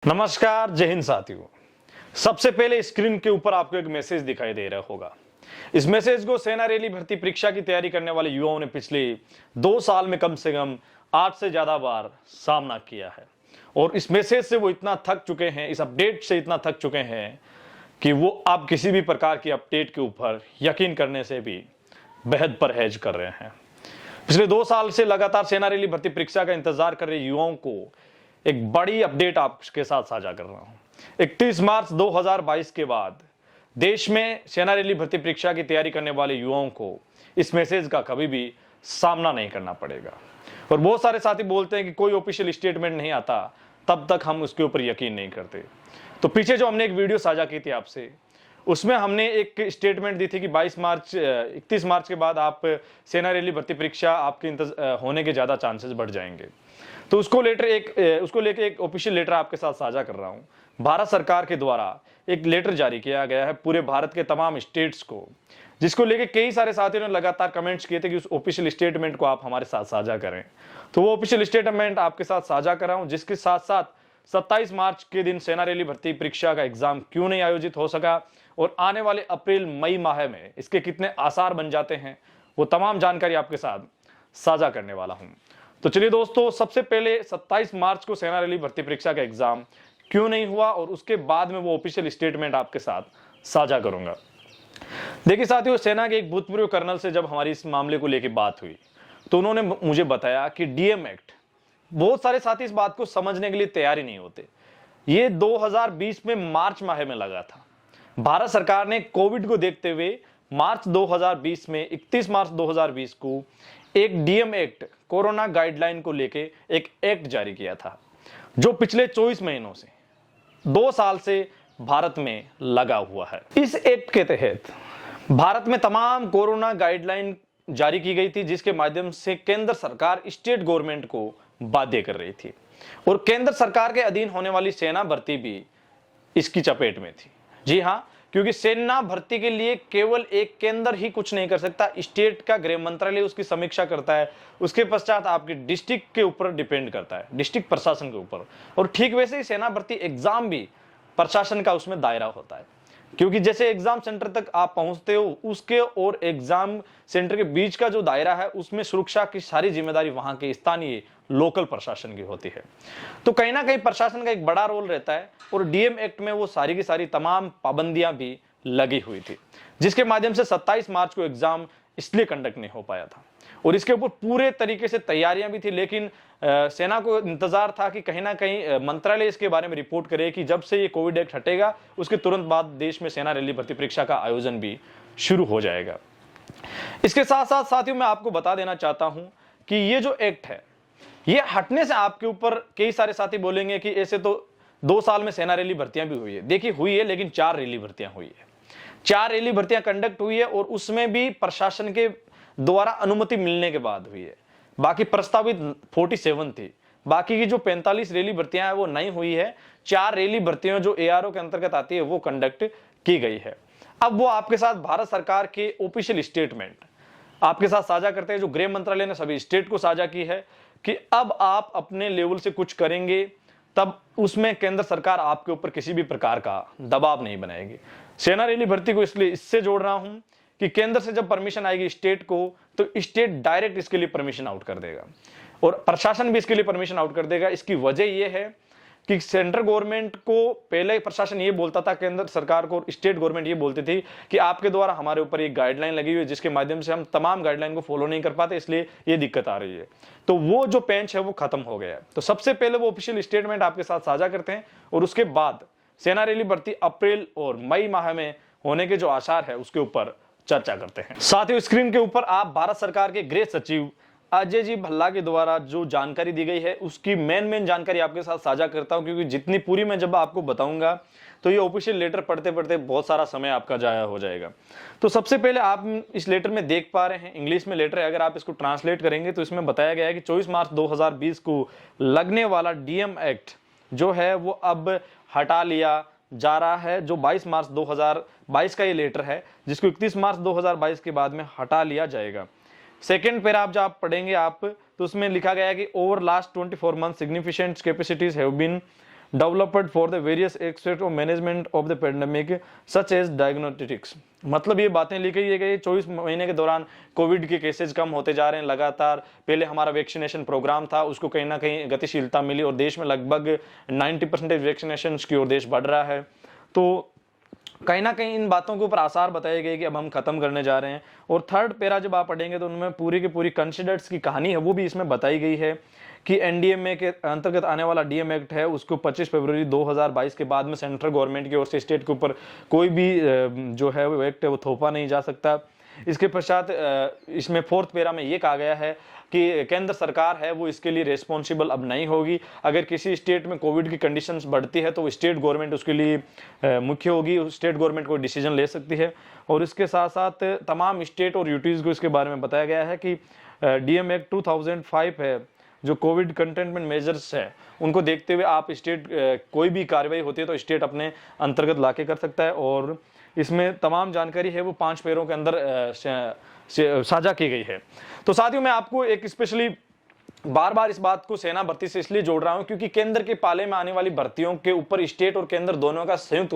नमस्कार, जय हिंद साथियों। सबसे पहले स्क्रीन के ऊपर आपको एक मैसेज दिखाई दे रहा होगा। इस मैसेज को सेना रैली भर्ती परीक्षा की तैयारी करने वाले युवाओं ने पिछले 2 साल में कम से कम 8 से ज्यादा बार सामना किया है और इस मैसेज से वो इतना थक चुके हैं, इस अपडेट से इतना थक चुके हैं कि वो अब किसी भी प्रकार की अपडेट के ऊपर यकीन करने से भी बेहद परहेज कर रहे हैं। पिछले 2 साल से लगातार सेना रैली भर्ती परीक्षा का इंतजार कर रहे युवाओं को एक बड़ी अपडेट आपके साथ साझा कर रहा हूं। 31 मार्च 2022 के बाद देश में सेना रैली भर्ती परीक्षा की तैयारी करने वाले युवाओं को इस मैसेज का कभी भी सामना नहीं करना पड़ेगा। और बहुत सारे साथी बोलते हैं कि कोई ऑफिशियल स्टेटमेंट नहीं आता तब तक हम उसके ऊपर यकीन नहीं करते। तो पीछे जो हमने एक वीडियो साझा की थी आपसे, उसमें हमने एक स्टेटमेंट दी थी कि 31 मार्च के बाद आप सेना रैली भर्ती परीक्षा आपके होने के ज्यादा चांसेस बढ़ जाएंगे। तो उसको लेके एक ऑफिशियल लेटर आपके साथ साझा कर रहा हूं। भारत सरकार के द्वारा एक लेटर जारी किया गया है पूरे भारत के तमाम स्टेट्स को, जिसको लेके कई सारे साथियों ने लगातार कमेंट्स किए थे कि उस ऑफिशियल स्टेटमेंट को आप हमारे साथ साझा करें। तो वो ऑफिशियल स्टेटमेंट आपके साथ साझा कर रहा हूं, जिसके साथ साथ 27 मार्च के दिन सेना रैली भर्ती परीक्षा का एग्जाम क्यों नहीं आयोजित हो सका और आने वाले अप्रैल मई माह में इसके कितने आसार बन जाते हैं, वो तमाम जानकारी आपके साथ साझा करने वाला हूं। तो चलिए दोस्तों, सबसे पहले 27 मार्च को सेना रैली भर्ती परीक्षा का एग्जाम क्यों नहीं हुआ और उसके बाद में वो ऑफिशियल स्टेटमेंट आपके साथ साझा करूंगा। देखिए साथियों, सेना के एक भूतपूर्व कर्नल से जब हमारी इस मामले को लेकर बात हुई तो उन्होंने मुझे बताया कि डीएम एक्ट, बहुत सारे साथी इस बात को समझने के लिए तैयार ही नहीं होते। ये 2020 में मार्च माह में लगा था। भारत सरकार ने कोविड को देखते हुए मार्च 2020 में 31 मार्च 2020 को एक डीएम एक्ट, कोरोना गाइडलाइन को लेके एक एक्ट जारी किया था, जो पिछले 24 महीनों से 2 साल से भारत में लगा हुआ है। इस एक्ट के तहत भारत में तमाम कोरोना गाइडलाइन जारी की गई थी, जिसके माध्यम से केंद्र सरकार स्टेट गवर्नमेंट को बाध्य कर रही थी और केंद्र सरकार के अधीन होने वाली सेना भर्ती भी इसकी चपेट में थी। जी हां, क्योंकि सेना भर्ती के लिए केवल एक केंद्र ही कुछ नहीं कर सकता, स्टेट का गृह मंत्रालय उसकी समीक्षा करता है, उसके पश्चात आपके डिस्ट्रिक्ट के ऊपर डिपेंड करता है, डिस्ट्रिक्ट प्रशासन के ऊपर। और ठीक वैसे ही सेना भर्ती एग्जाम भी प्रशासन का उसमें दायरा होता है, क्योंकि जैसे एग्जाम सेंटर तक आप पहुंचते हो, उसके और एग्जाम सेंटर के बीच का जो दायरा है, उसमें सुरक्षा की सारी जिम्मेदारी वहां के स्थानीय लोकल प्रशासन की होती है। तो कहीं ना कहीं प्रशासन का एक बड़ा रोल रहता है और डीएम एक्ट में वो सारी की सारी तमाम पाबंदियां भी लगी हुई थी, जिसके माध्यम से 27 मार्च को एग्जाम इसलिए कंडक्ट नहीं हो पाया था और इसके ऊपर पूरे तरीके से तैयारियां भी थी। लेकिन सेना को इंतजार था कि कहीं ना कहीं मंत्रालय इसके बारे में रिपोर्ट करे कि जब से ये कोविड एक्ट हटेगा उसके तुरंत बाद देश में सेना रैली भर्ती परीक्षा का आयोजन भी शुरू हो जाएगा। इसके साथ साथ साथियों, मैं आपको बता देना चाहता हूं कि ये जो एक्ट है, ये हटने से आपके ऊपर कई सारे साथी बोलेंगे कि ऐसे तो 2 साल में सेना रैली भर्तियां भी हुई है। देखिए हुई है, लेकिन 4 रैली भर्तियां हुई है, 4 रैली भर्तियां कंडक्ट हुई है और उसमें भी प्रशासन के द्वारा अनुमति मिलने के बाद हुई है। बाकी प्रस्तावित 47 थी, बाकी की जो 45 रैली भर्तियां है वो नहीं हुई है। 4 रैली भर्तियां जो एआरओ के अंतर्गत आती है वो कंडक्ट की गई है। अब वो आपके साथ भारत सरकार के ऑफिशियल स्टेटमेंट आपके साथ साझा करते हैं, जो गृह मंत्रालय ने सभी स्टेट को साझा की है कि अब आप अपने लेवल से कुछ करेंगे तब उसमें केंद्र सरकार आपके ऊपर किसी भी प्रकार का दबाव नहीं बनाएगी। सेना रैली भर्ती को इसलिए इससे जोड़ रहा हूं कि केंद्र से जब परमिशन आएगी स्टेट को, तो स्टेट डायरेक्ट इसके लिए परमिशन आउट कर देगा और प्रशासन भी इसके लिए परमिशन आउट कर देगा। इसकी वजह यह है कि सेंट्रल गवर्नमेंट को पहले प्रशासन ये बोलता था, केंद्र सरकार को स्टेट गवर्नमेंट ये बोलती थी कि आपके द्वारा हमारे ऊपर एक गाइडलाइन लगी हुई है, जिसके माध्यम से हम तमाम गाइडलाइन को फॉलो नहीं कर पाते, इसलिए ये दिक्कत आ रही है। तो वो जो पेंच है वो खत्म हो गया है। तो सबसे पहले वो ऑफिशियल स्टेटमेंट आपके साथ साझा करते हैं और उसके बाद सेना रैली भर्ती अप्रैल और मई माह में होने के जो आसार है उसके ऊपर चर्चा करते हैं। साथ ही स्क्रीन के ऊपर आप भारत सरकार के गृह सचिव अजय जी भल्ला के द्वारा जो जानकारी दी गई है उसकी मेन जानकारी आपके साथ साझा करता हूं, क्योंकि जितनी पूरी मैं जब आपको बताऊंगा तो ये ऑफिशियल लेटर पढ़ते पढ़ते बहुत सारा समय आपका जाया हो जाएगा। तो सबसे पहले आप इस लेटर में देख पा रहे हैं, इंग्लिश में लेटर है, अगर आप इसको ट्रांसलेट करेंगे तो इसमें बताया गया है कि 24 मार्च 2020 को लगने वाला डीएम एक्ट जो है वो अब हटा लिया जा रहा है। जो 22 मार्च 2022 का ये लेटर है, जिसको 31 मार्च 2022 के बाद में हटा लिया जाएगा। सेकेंड पैरा जब आप पढ़ेंगे आप, तो उसमें लिखा गया है कि over last 24 month significant capacities have been developed for the various aspect of management of the pandemic such as diagnostics. मतलब ये बातें लिखी है कि 24 महीने के दौरान कोविड के केसेस कम होते जा रहे हैं लगातार। पहले हमारा वैक्सीनेशन प्रोग्राम था, उसको कहीं ना कहीं गतिशीलता मिली और देश में लगभग 90% वैक्सीनेशन की ओर देश बढ़ रहा है। तो कहीं ना कहीं इन बातों के ऊपर आसार बताए गए कि अब हम खत्म करने जा रहे हैं। और थर्ड पैरा जब आप पढ़ेंगे तो उनमें पूरी की पूरी कंसिडर्स की कहानी है वो भी इसमें बताई गई है कि एनडीएमए के अंतर्गत आने वाला डीएम एक्ट है उसको 25 फरवरी 2022 के बाद में सेंट्रल गवर्नमेंट की ओर से स्टेट के ऊपर कोई भी जो है वो एक्ट है वो थोपा नहीं जा सकता। इसके पश्चात इसमें फोर्थ पैरा में ये कहा गया है कि केंद्र सरकार है वो इसके लिए रिस्पॉन्सिबल अब नहीं होगी। अगर किसी स्टेट में कोविड की कंडीशंस बढ़ती है तो स्टेट गवर्नमेंट उसके लिए मुख्य होगी, स्टेट गवर्नमेंट कोई डिसीजन ले सकती है। और इसके साथ साथ तमाम स्टेट और यूटीज को इसके बारे में बताया गया है कि डीएम एक्ट 2005 है जो कोविड कंटेनमेंट मेजर्स है उनको देखते हुए आप स्टेट कोई भी कार्रवाई होती है तो स्टेट अपने अंतर्गत लाके कर सकता है। और इसमें तमाम जानकारी है वो 5 पैरों के अंदर साझा की गई है। तो साथियों मैं आपको एक स्पेशली बार बार इस बात को सेना भर्ती से इसलिए जोड़ रहा हूं क्योंकि केंद्र के पाले में आने वाली भर्तियों के ऊपर स्टेट और केंद्र दोनों का संयुक्त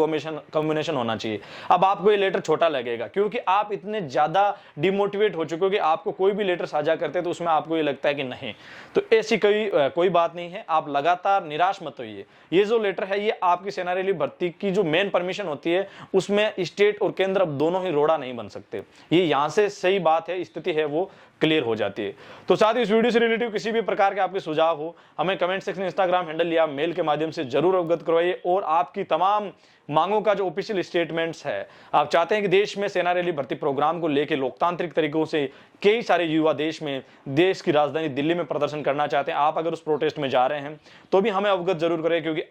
कॉम्बिनेशन होना चाहिए। अब आपको ये लेटर छोटा लगेगा क्योंकि आप इतने ज्यादा डिमोटिवेट हो चुके हो कि आपको कोई भी लेटर साझा करते हैं तो उसमें आपको ये लगता है कि नहीं, तो ऐसी कोई बात नहीं है। आप लगातार निराश मत होइए। ये जो लेटर है ये आपकी सेना रैली भर्ती की जो मेन परमिशन होती है उसमें स्टेट और केंद्र अब दोनों ही रोड़ा नहीं बन सकते। ये यहां से सही बात है, स्थिति है वो क्लियर हो जाती है। तो साथ ही इस वीडियो से रिलेटिव किसी भी प्रकार के आपके सुझाव हो हमें कमेंट सेक्शन, इंस्टाग्राम हैंडल या मेल के माध्यम से जरूर अवगत करवाइए। और आपकी तमाम मांगों का जो ऑफिशियल स्टेटमेंट्स है, आप चाहते हैं कि देश में सेना रैली भर्ती प्रोग्राम को लेकर लोकतांत्रिक तरीकों से कई सारे युवा देश की राजधानी दिल्ली में प्रदर्शन करना चाहते हैं, आप अगर उस प्रोटेस्ट में जा रहे हैं तो भी हमें अवगत जरूर करें क्योंकि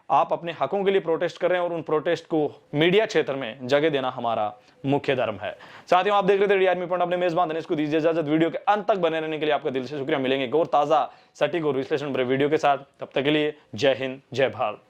आप अपने हकों के लिए प्रोटेस्ट कर रहे हैं और उन प्रोटेस्ट को मीडिया क्षेत्र में जगह देना हमारा मुख्य धर्म है। साथियों आप देख रहे थे डीआरमी पॉइंट, अपने मेजबान धनेश को दीजिए इजाजत। वीडियो के अंत तक बने रहने के लिए आपका दिल से शुक्रिया। मिलेंगे एक और ताजा सटीक और विश्लेषण भरे वीडियो के साथ, तब तक के लिए जय हिंद जय भारत।